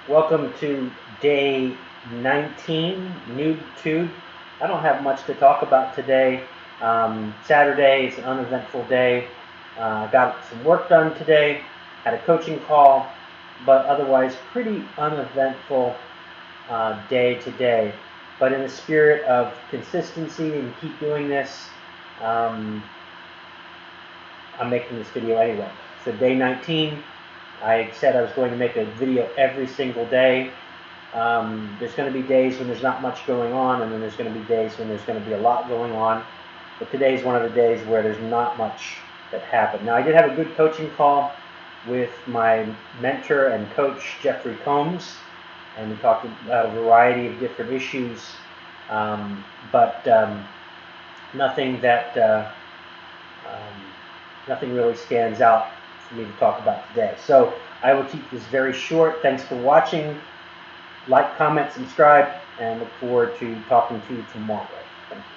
Welcome to day 19, Noob Tube. I don't have much to talk about today. Saturday is an uneventful day. Got some work done today, had a coaching call, but otherwise pretty uneventful day today. But in the spirit of consistency and keep doing this, I'm making this video anyway. So day 19. I said I was going to make a video every single day. There's going to be days when there's not much going on, and then there's going to be days when there's going to be a lot going on. But today's one of the days where there's not much that happened. Now, I did have a good coaching call with my mentor and coach, Jeffrey Combs, and we talked about a variety of different issues, but nothing really stands out for me to talk about today. So I will keep this very short. Thanks for watching. Like, comment, subscribe, and look forward to talking to you tomorrow. Thank you.